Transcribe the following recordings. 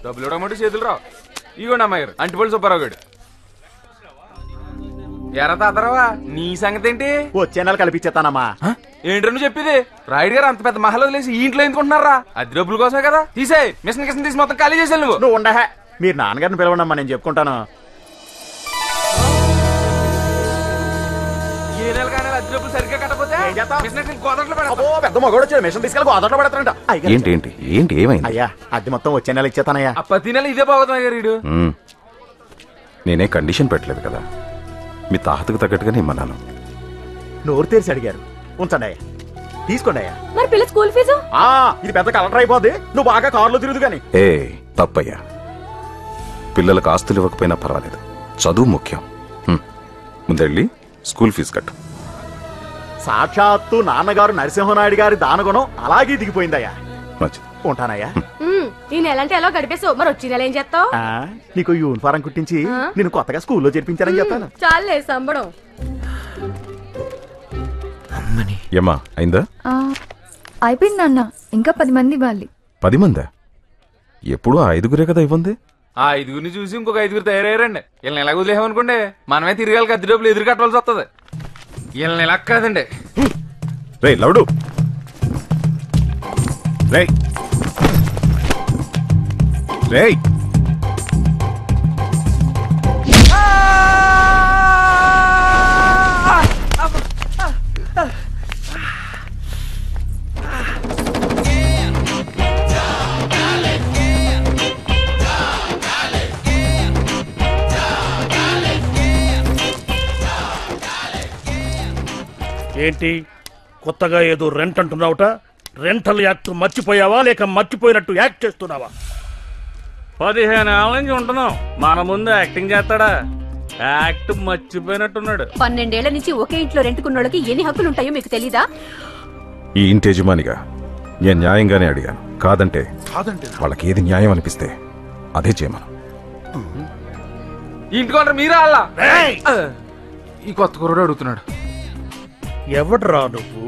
డబ్బులు ఇవ్వడమంటే చేతులు రావు. ఇగోండి అమ్మాయి అంటిపల్లి సుబ్బారావు గారు. ఎరా తాతరావా నీ సంగతి ఏంటి? వచ్చే నెల కల్పించేస్తానమ్మా. ఏంటో నువ్వు చెప్పేది? రాయుడు గారు అంత పెద్ద మహల్ వదిలేసి ఈ ఇంట్లో ఎందుకుంటున్నారా? అది డబ్బుల కోసమే కదా. తీసే మిషన్ తీసి మొత్తం ఖాళీ చేసాను. నువ్వు ఉండహే, మీరు నాన్నగారిని పిలవండమ్మా, నేను చెప్పుకుంటాను. ఏ నెల కానీ అద్దె డబ్బులు సరిగ్గా కట్టకపోతే పెద్ద మగోడు వచ్చాడు, మిషన్ తీసుకెళ్ళి గోదాట్లో పెడతారంట. ఏంటి ఏమైంది? అయ్యా అద్దె మొత్తం వచ్చే నెల ఇచ్చేతానయ్యా. ప్రతి నెల ఇదే బాగుతుంది గారు. నేనే కండిషన్ పెట్టలేదు కదా, మీ తాహతకు తగ్గట్టుగానే ఇమ్మన్నాను. నోరు తెరిచి అడిగారు, ఉంచండి అయ్యా, తీసుకోండి అయ్యా. మరి పిల్ల స్కూల్ ఫీజు? ఇది పెద్ద కలెక్టర్ అయిపోద్ది, నువ్వు బాగా కారులో తిరుగుదు కానీ. తప్పయ్యా, పిల్లలకు ఆస్తులు ఇవ్వకపోయినా పర్వాలేదు, చదువు ముఖ్యం. ముందెళ్ళి స్కూల్ ఫీజు కట్టు. సాక్షాత్తు నాన్నగారు నరసింహనాయుడు గారి దానగుణం అలాగే దిగిపోయిందయ్యా. మంచిది, ఉంటానయ్యా. ఈ నెల అంటే ఎలా గడిపేసావు, మరి వచ్చి నెల ఏం చేస్తావు? నీకు యూనిఫారం కుట్టించి నేను కొత్తగా స్కూల్లో చేర్పించానని చెప్తాను. చాలే సంబడం. ఏమా అయిందా? అయిపోయింది అన్న, ఇంకా 10 మంది ఇవ్వాలి. 10 మందా? ఎప్పుడు 5గురే కదా ఇవ్వండి. ఆ 5గురిని చూసి ఇంకొక 5గురు తయారయ్యారండి. వీళ్ళని ఎలా వదిలేమనుకోండి మనమే తిరగాలి, అద్దె డబ్బులు ఎదురు కట్టవలసి వస్తుంది. వీళ్ళని ఎలా కాదండి. రే లవుడు, రే రే ఏంటి కొత్తగా ఏదో రెంట్ అంటున్నావుట? రెంటల్ యాక్ట్ మర్చిపోయావా లేక మర్చిపోయినట్టు యాక్ట్ చేస్తున్నావా? 15 ఏళ్ళ నుంచి ఉంటున్నాం, మన ముందు యాక్టింగ్ చేస్తాడా? యాక్ట్ మర్చిపోయినట్టున్నాడు. 12 ఏళ్ల నుంచి ఒకే ఇంట్లో రెంట్కున్నోళ్ళకి ఎన్ని హక్కులు ఉంటాయో మీకు తెలీదా? ఈ ఇంటి యజమానిగా నేను న్యాయంగానే అడిగాను, కాదంటే వాళ్ళకి ఏది న్యాయం అనిపిస్తే అదే చేయమను. ఇంటికొంటారు మీరా? అలా ఈ కొత్త కుర్రాడు అడుగుతున్నాడు. ఎవడ్రా నువ్వు?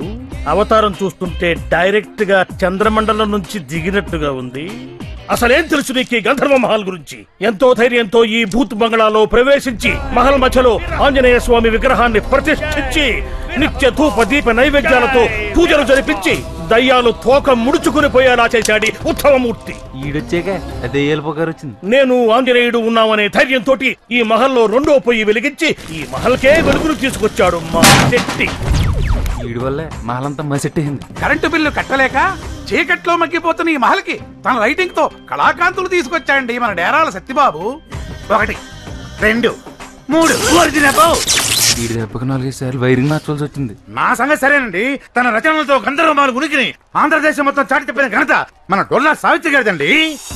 అవతారం చూస్తుంటే డైరెక్ట్ గా చంద్రమండలం నుంచి దిగినట్టుగా ఉంది. అసలేం తెలుసు నీకు ఈ గంధర్వ మహల్ గురించి? ఎంతో ధైర్యంతో ఈ భూత్ బంగళాలో ప్రవేశించి మహల్ మధ్యలో ఆంజనేయ స్వామి విగ్రహాన్ని ప్రతిష్ఠించి నిత్య ధూప దీప నైవేద్యాలతో పూజలు జరిపించి దయ్యాలు తోక ముడుచుకుని పోయేలా చేశాడు ఉత్తమమూర్తి. ఈడొచ్చాక దయ్యాల పొగారు వచ్చింది. నేను ఆంజనేయుడు ఉన్నామనే ధైర్యంతో ఈ మహల్లో 2వ పొయ్యి వెలిగించి ఈ మహల్కే వెలుగును తీసుకొచ్చాడు మా శెట్టి. వీడి వల్లే మహలంతా మసెట్టేసింది. కరెంటు బిల్లు కట్టలేక చీకట్లో మగ్గిపోతున్న ఈ మహల్కి తన లైటింగ్ తో కళాకాంతులు తీసుకొచ్చాయండి మన డేరాల సత్యబాబు. 1 2 3 వీడి దెబ్బకు 4 సార్లు వైరింగ్ మార్చవలసి వచ్చింది. నా సంగతి సరేనండి. తన రచనలతో గంధర్వమాల ఉనికిని ఆంధ్రదేశం మొత్తం చాటి చెప్పిన ఘనత మన డొల్లా సావిత్రి గారిదండి.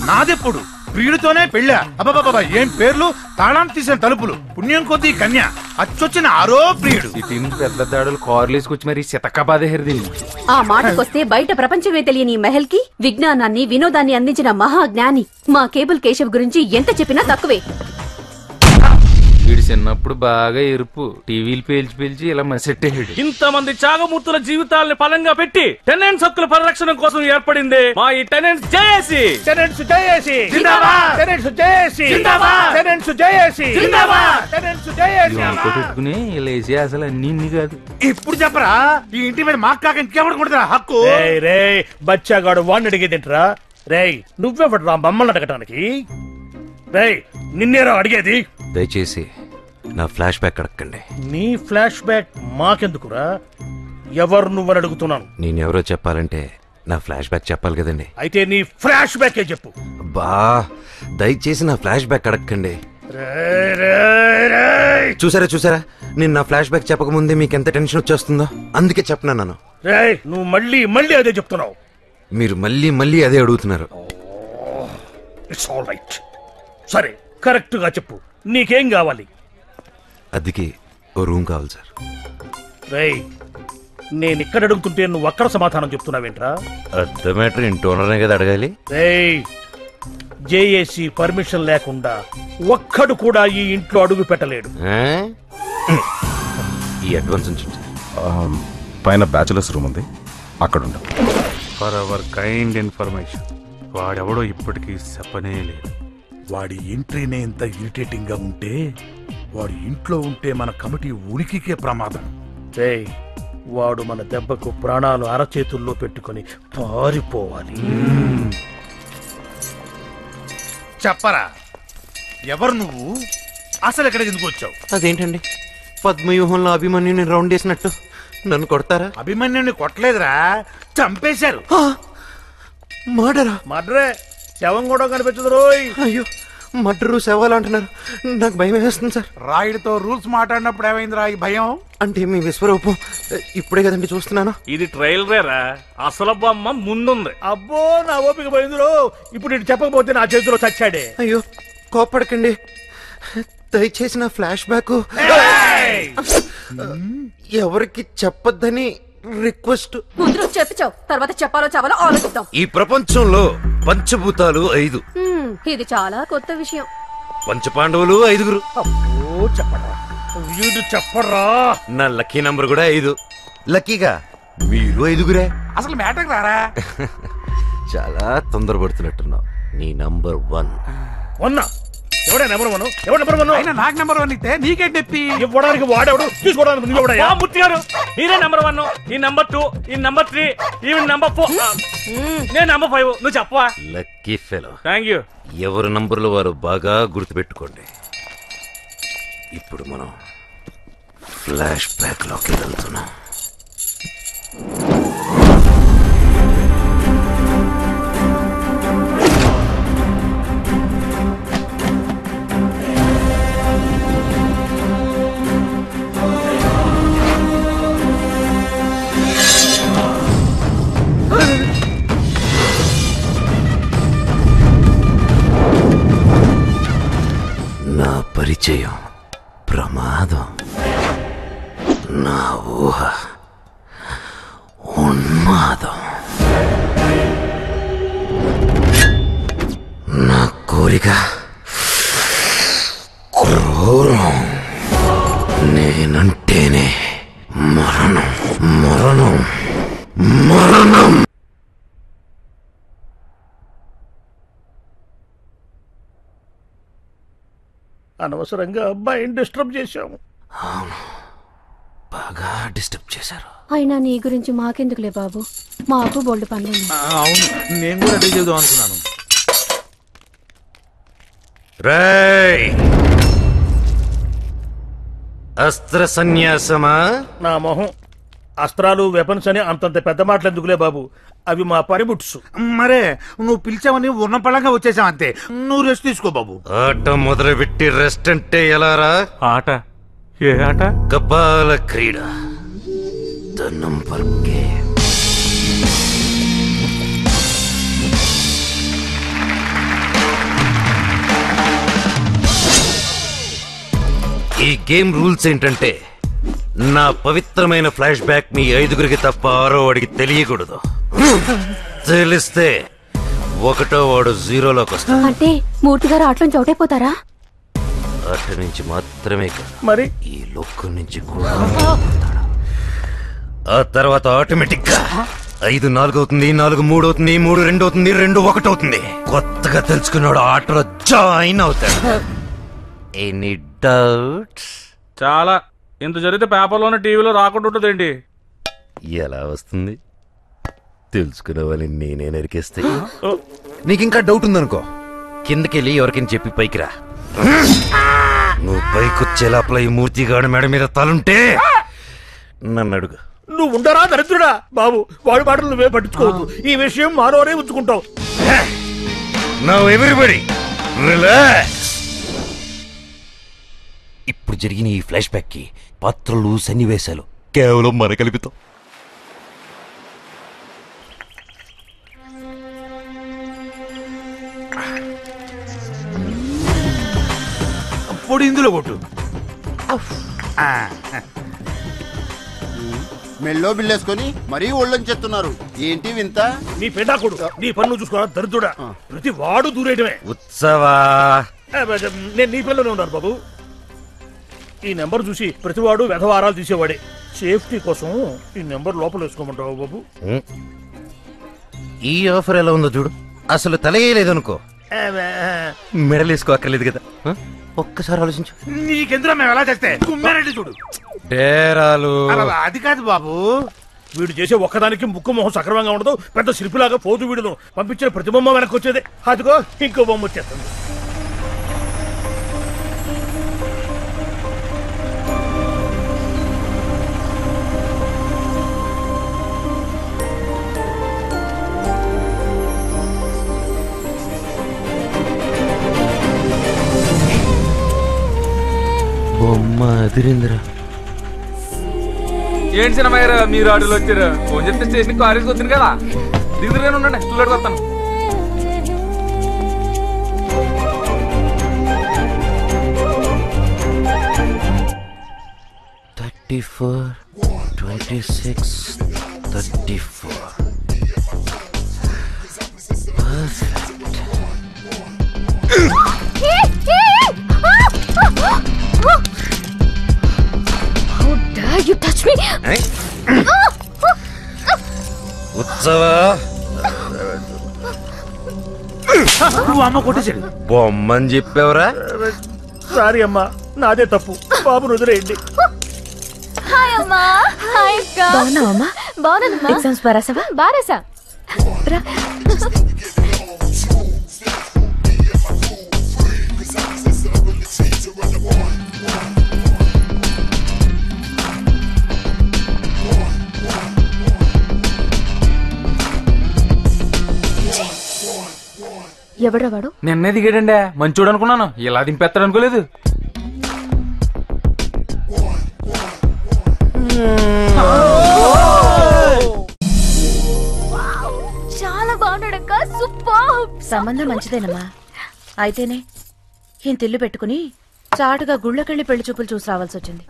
నాదెప్పుడు ప్రియుడితోనే పెళ్ళా. అబ్బాబాబా ఏం పేర్లు, తాళం తీసిన తలుపులు, పుణ్యం కొద్దీ కన్య, అచ్చొచ్చిన ఆరో ప్రియుడు. ఇటు పెద్ద దాడులు కార్లు వేసుకొచ్చి మరి శతకబాదేహరి దీన్ని. ఆ మాటకొస్తే బయట ప్రపంచమే తెలియని మహల్ కి విజ్ఞానాన్ని వినోదాన్ని అందించిన మహాజ్ఞాని మా కేబుల్ కేశవ్ గురించి ఎంత చెప్పినా తక్కువే. వీడు చిన్నప్పుడు బాగా ఎరుపు, టీవీలు పేల్చి ఇలా మసెట్టేడు. ఇంతమంది త్యాగమూర్తుల జీవితాలని ఫలంగా పెట్టి టెనెంట్స్ హక్కుల పరిరక్షణ కోసం ఏర్పడింది మా ఈ టెనెంట్స్ జేఏసీ. టెనెంట్స్ జేఏసీ జిందాబాద్, టెనెంట్స్ జేఏసీ జిందాబాద్, టెనెంట్స్ జేఏసీ జిందాబాద్, టెనెంట్స్ జేఏసీ. పెట్టుకుని ఇలా వేసి అసలు అన్ని కాదు. ఇప్పుడు చెప్పరా ఈ ఇంటి మీద మాకు కాక ఇంకెవరు కొడుతున్నా హక్కు? రే బచ్చాగాడు వాడిని అడిగేదింట్రా? రేయ్ నువ్వెవడరా మమ్మల్ని అడగటానికి? రేయ్ నిన్నేరా అడిగేది? దయచేసి నా ఫ్లాష్ బ్యాక్ అడగండి. నీ ఫ్లాష్ బ్యాక్ మాకెందుకురా? ఎవరు నువ్వని అడుగుతున్నాను. నేనెవరో చెప్పాలంటే నా ఫ్లాష్ బ్యాక్ చెప్పాలి కదండి. అయితే నీ ఫ్లాష్ బ్యాక్ చెప్పు. బా దయచేసి నా ఫ్లాష్ బ్యాక్ అడగండి. చూసారా నేను నా ఫ్లాష్ బ్యాక్ చెప్పకముందే మీకు ఎంత టెన్షన్ వచ్చేస్తుందో, అందుకే చెప్పినాను. రేయ్ నువ్వు మళ్ళీ అదే చెప్తున్నావు. మీరు మళ్ళీ అదే అడుగుతున్నారు. It's all right. సరే కరెక్ట్ గా చెప్పు, నీకేం కావాలి? అదికి ఓ రూమ్ కావాలి సార్. రేయ్ నేను ఇక్కడ అడుగుతుంటే నువ్వు అక్కడ సమాధానం చెప్తున్నావేంట్రా? అర్థమేటర్ ఇంటి ఓనర్నే కదా అడగాలి. రేయ్ జేఏసీ పర్మిషన్ లేకుండా ఒక్కడు కూడా ఈ ఇంట్లో అడుగు పెట్టలేడు. ఈ అడ్వాన్స్ ఉంచండి. పైన బ్యాచులర్స్ రూమ్ ఉంది, అక్కడ ఉండు. ఫర్ అవర్ కైండ్ ఇన్ఫర్మేషన్ వాడెవడో ఇప్పటికీ చెప్పనే లేదు. వాడి ఎంట్రీనే ఇంత ఇరిటేటింగ్ గా ఉంటే వాడి ఇంట్లో ఉంటే మన కమిటీ ఉనికికే ప్రమాదం. రేయ్, వాడు మన దెబ్బకు ప్రాణాలు అరచేతుల్లో పెట్టుకొని పారిపోవాలి. చెప్పరా, ఎవరు నువ్వు? అసలు ఎక్కడికి ఎందుకు వచ్చావు? అదేంటండి పద్మవ్యూహంలో అభిమన్యుని రౌండ్ చేసినట్టు నన్ను కొడతారా? అభిమన్యుని కొట్టలేదురా, చంపేశారు. మర్డరా? మడ్రే, శవం కూడా కనిపించదు రోయ్. అయ్యో, మర్డరు శవాలు అంటున్నారు, నాకు భయం వేస్తుంది సార్. రాయుడితో రూల్స్ మాట్లాడినప్పుడు ఏమైందిరా ఈ భయం? అంటే మీ విశ్వరూపం ఇప్పుడే కదండి చూస్తున్నాను. ఇది ట్రైల్ రేరా, అసలు బొమ్మ ముందుంది. అబ్బో, నా ఓపిక పోయిందిరో. ఇప్పుడు ఇటు చెప్పకపోతే నా చేతిలో చచ్చాడే. అయ్యో కోప్పడకండి, దయచేసి నా ఫ్లాష్ బ్యాక్ ఎవరికి చెప్పొద్దని రిక్వెస్ట్. ముందు చెప్పావు, తర్వాత చెప్పాలో చావాలో ఆలోచిద్దాం. ఈ ప్రపంచంలో పంచభూతాలు 5, ఇది చాలా కొత్త విషయం. పంచపాండవులు 5. అబ్బో, చెప్పరా వీడు, చెప్పరా. నా లక్కీ నంబర్ కూడా 5. లక్కీగా మీరు 5. అసలు మ్యాటర్ రారా? చాలా తొందరపడుతున్నట్టున్నావు. నీ నంబర్ 1. వన్నా ఎవడే నెంబర్ 1? ఎవడు నెంబర్ 1? అయినా నాకు నెంబర్ 1 ఇస్తే నీకేంటి నొప్పి? ఇవ్వడానికి వాడెవడు, తీసుకోవడానికి నువ్వెవడయ్యా? మూర్తి గారు, మీరే నంబర్ 1, ఈ నంబర్ 2, ఈ నంబర్ 3, ఈ నంబర్ 4, నేను నంబర్ 5. నువ్వు చెప్పవా? Lucky fellow. Thank you. ఎవరి నంబర్లు వారు బాగా గుర్తుపెట్టుకోండి. ఇప్పుడు మనం ఫ్లాష్ బ్యాక్ లోకి వెళ్తున్నాం. నా పరిచయం ప్రమాదం, నా ఊహ ఉన్మాదం, నా కోరిక క్రూరం, నేనంటేనే మరణం, మరణం, మరణం. అనవసరంగా అబ్బాయిని డిస్టర్బ్ చేశాము. అవును, బాగా డిస్టర్బ్ చేశారు. అయినా నీ గురించి మాకెందుకులే బాబు, మాకు బోల్డ్ పనులు. అవును, నేను కూడా అదే చేద్దాం అనుకున్నాను. రేయ్, అస్త్ర సన్యాసమా? నా మొహం. అస్త్రాలు, వెపన్స్ అని అంతంత పెద్ద మాటలు ఎందుకులే బాబు, అవి మా పనిముట్సు. మరే నువ్వు పిలిచావని ఉన్న పళంగా వచ్చేసావు అంతే. నువ్వు రెస్ట్ తీసుకో బాబు. ఆట మొదలుపెట్టి రెస్ట్ అంటే ఎలారా? ఆట? ఏ ఆట? కపాల క్రీడ, ద నంబర్ గేమ్. ఈ గేమ్ రూల్స్ ఏంటంటే, నా పవిత్రమైన ఫ్లాష్ బ్యాక్ మీ 5 తప్ప 6వ వాడికి తెలియకూడదు. తెలిస్తే 1వ వాడు 0లోకి వస్తాడు. అంటే మూర్తి గారు ఆటలోంచి అవుట్ అయిపోతారా? ఆట నుంచి మాత్రమే కాదు, మరి ఈ లోకం నుంచి కూడా. ఆ తర్వాత ఆటోమేటిక్ గా 5 4 అవుతుంది, 4 3 అవుతుంది, 3 2 అవుతుంది, 2 1 అవుతుంది. కొత్తగా తెలుసుకున్నాడు ఆటలో జాయిన్ అవుతాడు. Any doubts? చాలా. ఇంత జరిగితే పేపర్లోనే టీవీలో రాకుండా ఉంటుందేంటి? ఎలా వస్తుంది? తెలుసుకునే వాళ్ళని నేనే నరికేస్తే. నీకు ఇంకా డౌట్ ఉందనుకో, కిందకెళ్ళి ఎవరికైనా చెప్పి పైకి రా. నువ్వు పైకొచ్చే లోపల ఈ మూర్తిగాడు మెడ మీద తలుంటే నన్ను అడుగు. నువ్వు ఉండరా దరిద్రుడా బాబు, వాడి మాటలు నువ్వే పట్టించుకోవద్దు. ఈ విషయం మానవరే ఉంచుకుంటావు. Now everybody relax. ఇప్పుడు జరిగిన ఈ ఫ్లాష్ బ్యాక్ కి పాత్రలు, సన్నివేశాలు కేవలం మన కల్పితం. పొడి ఇందులో కొట్టు. మెల్లో బిల్లేసుకొని మరీ ఒళ్ళని చెప్తున్నారు. ఏంటి వింత? నీ పెడాకుడు, నీ పన్ను చూసుకోరా దరిద్రుడా. ప్రతి వాడు దూరేయడమే. ఉత్సవా, నేను నీ పిల్లనే ఉన్నాను బాబు. ఈ నెంబర్ చూసి ప్రతివాడు వెధవారాలు తీసేవాడే. సేఫ్టీ కోసం ఈ నెంబర్ లోపల వేసుకోమంటావు బాబు? ఈ ఆఫర్ ఎలా ఉందో చూడు. అసలు తలగేయలేదనుకో, మెడల్ వేసుకో అక్కర్లేదు కదా. ఒక్కసారి ఆలోచించు. నీకెందులో మేము ఎలా చేస్తే కుమ్మారెడ్డి చూడు. డేరాలు అది కాదు బాబు, వీడు చేసే ఒక్కదానికి ముక్కు మొహం సక్రమంగా ఉండదు. పెద్ద శిల్పిలాగా పోతు వీడును పంపించిన ప్రతి బొమ్మ వెనక్కి వచ్చేది. అదిగో ఇంకో బొమ్మ వచ్చేస్తుంది. బొమ్మ అదిరిందిరా. ఏంటి సినిమాయ్యారు మీరు ఆటోలో వచ్చారు? ఫోన్ చెప్తే స్టేషన్ కాలేజ్కి వచ్చింది కదా. దిగుదురుగానే ఉండండి, స్టూలెట్కి వస్తాను. You touch me? ఉత్సవా నువ్వు అమ్మ కొట్టేసాడు. బొమ్మని చెప్పావురా. సారీ అమ్మా, నాదే తప్పు. బాబు వదిలేయండి. హాయ్ అమ్మా. హాయ్ అక్క. బాగున్నావమ్మా? బాగున్నానమ్మా. ఎగ్జామ్స్ బారాసావా? బారేసా. రా. ఎవడ్రా వాడు? నిన్నే దిగాడండి, మంచోడు అనుకున్నాను. ఇలా దింపేస్తాడు అనుకోలేదు. చాలా బాగున్నాడక్క. సూపర్. సంబంధం మంచిదేనమ్మా. అయితేనే ఇంత ఇల్లు పెట్టుకుని చాటుగా గుళ్ళకెళ్ళి పెళ్లి చూపులు చూసి రావాల్సి వచ్చింది.